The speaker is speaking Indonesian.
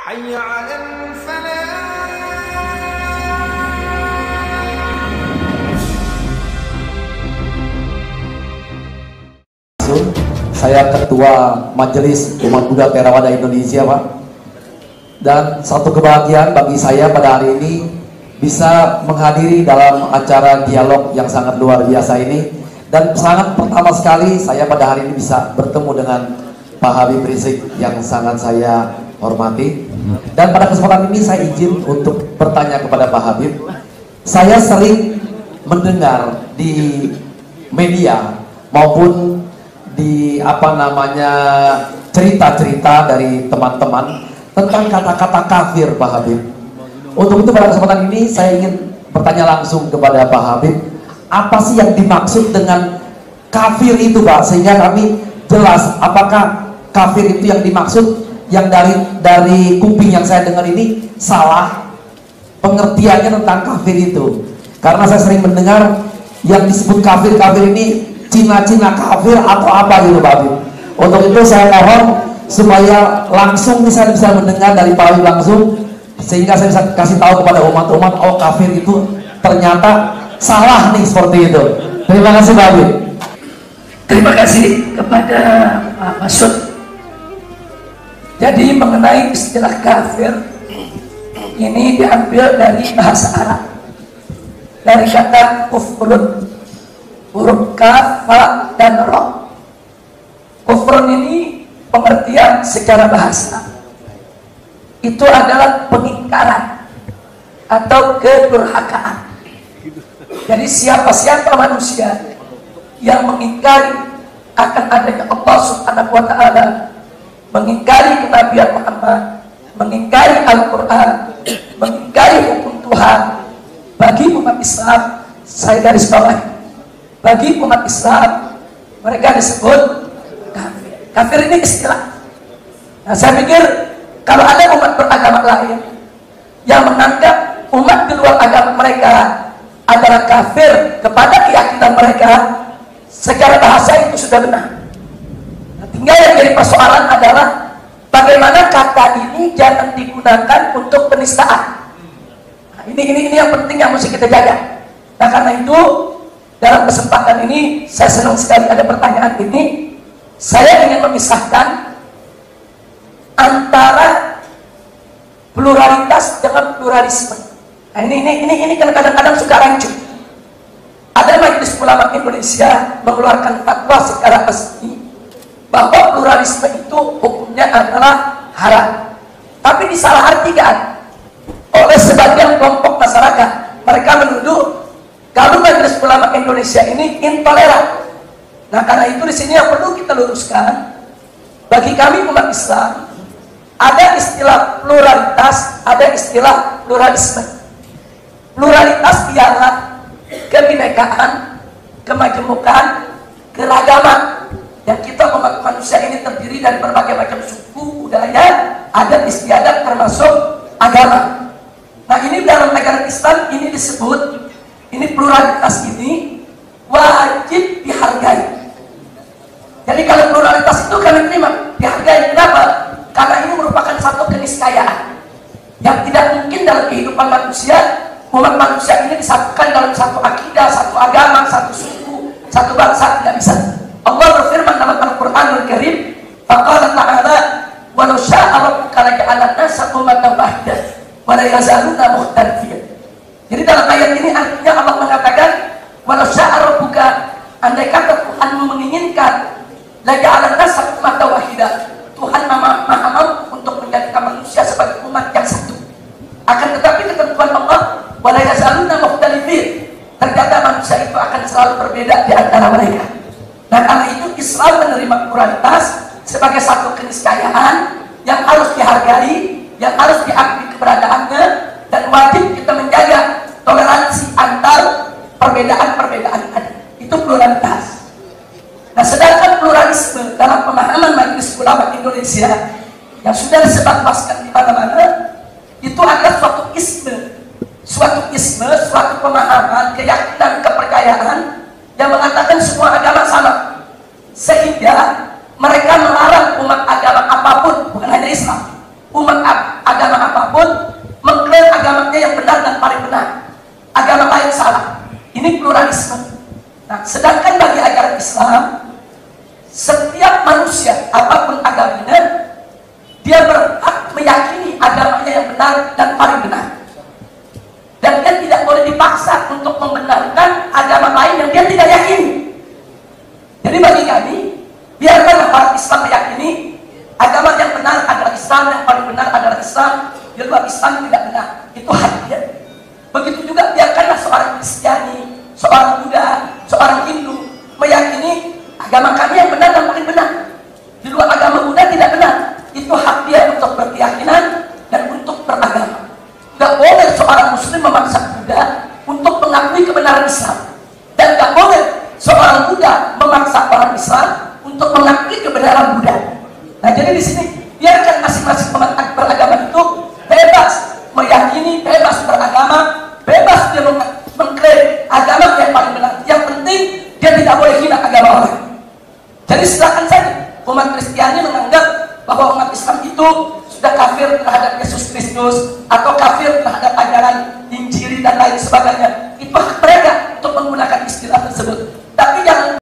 حي على الفلاح. Saya Ketua Majelis Umat Buddha Theravada Indonesia, Pak. Dan satu kebahagiaan bagi saya pada hari ini bisa menghadiri dalam acara dialog yang sangat luar biasa ini. Dan sangat pertama sekali saya pada hari ini bisa bertemu dengan Pak Habib Rizik yang sangat saya hormati. Dan pada kesempatan ini saya izin untuk bertanya kepada Pak Habib. Saya sering mendengar di media maupun di cerita-cerita dari teman-teman tentang kata-kata kafir, Pak Habib. Untuk itu pada kesempatan ini saya ingin bertanya langsung kepada Pak Habib, apa sih yang dimaksud dengan kafir itu, Pak? Sehingga kami jelas apakah kafir itu yang dimaksud yang dari kuping yang saya dengar ini salah pengertiannya tentang kafir itu. Karena saya sering mendengar yang disebut kafir-kafir ini Cina-Cina kafir atau apa gitu, Pak Habib. Untuk itu saya mohon supaya langsung bisa mendengar dari Pak Habib langsung, sehingga saya bisa kasih tahu kepada umat-umat, oh kafir itu ternyata salah nih, seperti itu. Terima kasih, Pak Habib. Terima kasih kepada Pak Masud. Jadi mengenai istilah kafir ini diambil dari bahasa Arab, dari kata kufrun, huruf kaf, fa, dan ro. Kufrun ini pengertian secara bahasa itu adalah pengingkaran atau kedurhakaan. Jadi siapa-siapa manusia yang mengingkari akan adanya Allah Subhanahu wa Ta'ala, mengingkari kenabian Muhammad, mengingkari Al-Quran, mengingkari hukum Tuhan, bagi umat Islam, saya garis bawahi, bagi umat Islam mereka disebut kafir. Kafir ini istilah. Nah, saya pikir kalau ada umat beragama lain yang menganggap umat di luar agama mereka adalah kafir kepada keyakinan mereka, secara bahasa itu sudah benar. Nah, tinggal yang jadi persoalan adalah bagaimana kata ini jangan digunakan untuk penistaan. Nah, ini yang penting yang mesti kita jaga. Nah, karena itu dalam kesempatan ini saya senang sekali ada pertanyaan ini. Saya ingin memisahkan antara pluralitas dengan pluralisme. Nah, ini kadang-kadang suka rancu. Ada Majelis Ulama Indonesia mengeluarkan fatwa secara resmi bahwa pluralisme itu hukumnya adalah haram. Tapi disalahartikan oleh sebagian kelompok masyarakat. Mereka menuduh kalau Majelis Ulama Indonesia ini intoleran. Nah, karena itu di sini yang perlu kita luruskan, bagi kami umat Islam ada istilah pluralitas, ada istilah pluralisme. Pluralitas ialah kebinekaan, kemajemukan, keragaman. Yang kita umat manusia ini terdiri dari berbagai macam suku, budaya, adat istiadat termasuk agama. Nah, ini dalam negara Islam ini disebut, ini pluralitas ini wajib dihargai. Jadi kalau pluralitas itu kami terima, dihargai. Kenapa? Karena ini merupakan satu keniscayaan yang tidak mungkin dalam kehidupan manusia. Umat manusia ini disatukan dalam satu akidah, satu agama, satu suku, satu bangsa, tidak bisa. Allah berfirman dalam Al-Quranul Karim, faqala ta'ala walau sya'a rabbuka laja'ala an-nasa ummatan wahidah wa la yazaluna mukhtalifin. Jadi dalam ayat ini artinya Allah mengatakan walau sya'a rabbuka, andai kata Tuhanmu menginginkan, laja'ala an-nasa ummatan wahidah, Tuhan maha mampu untuk menjadikan manusia sebagai umat yang satu. Akan tetapi ketentuan Allah wala yazaluna mukhtalifin, ternyata manusia itu akan selalu berbeda di antara mereka. Nah, karena itu Islam menerima pluralitas sebagai satu keniscayaan yang harus dihargai, yang harus diakui keberadaannya, dan wajib kita menjaga toleransi antar perbedaan-perbedaan ada. Itu pluralitas. Nah, sedangkan pluralisme dalam pemahaman Majelis Ulama Indonesia yang sudah disebarluaskan di mana-mana, itu adalah suatu isme, suatu pemahaman, keyakinan, kepercayaan yang mengatakan semua agama sama, sehingga mereka melarang umat agama apapun, bukan hanya Islam, umat agama apapun mengklaim agamanya yang benar dan paling benar, agama lain salah. Ini pluralisme. Nah, sedangkan bagi ajaran Islam, setiap manusia apapun agamanya, dia berhak meyakini agamanya yang benar dan paling benar, dan dia tidak boleh dipaksa untuk membenarkan agama lain yang dia tidak yakini. Jadi bagi kami, biarkanlah orang Islam meyakini agama yang benar adalah Islam, yang paling benar adalah Islam, di luar Islam tidak benar. Itu hak dia. Begitu juga biarkanlah seorang Kristiani, seorang Buddha, seorang Hindu meyakini agama kami yang benar dan paling benar, di luar agama Buddha tidak benar. Itu hak dia untuk berkeyakinan dan untuk beragama. Tidak boleh seorang Muslim memaksa Buddha untuk mengakui kebenaran Islam, dan tidak boleh seorang Buddha memaksa orang Islam untuk mengakui kebenaran Buddha. Nah, jadi di sini biarkan masing-masing umat beragama itu bebas meyakini, bebas beragama, bebas dia mengklaim agama yang paling benar. Yang penting dia tidak boleh hina agama orang. Jadi silakan saja umat Kristiani menganggap bahwa umat Islam itu sudah kafir terhadap Yesus Kristus atau kafir terhadap ajaran Injil dan lain sebagainya. Itu hak mereka untuk menggunakan istilah tersebut.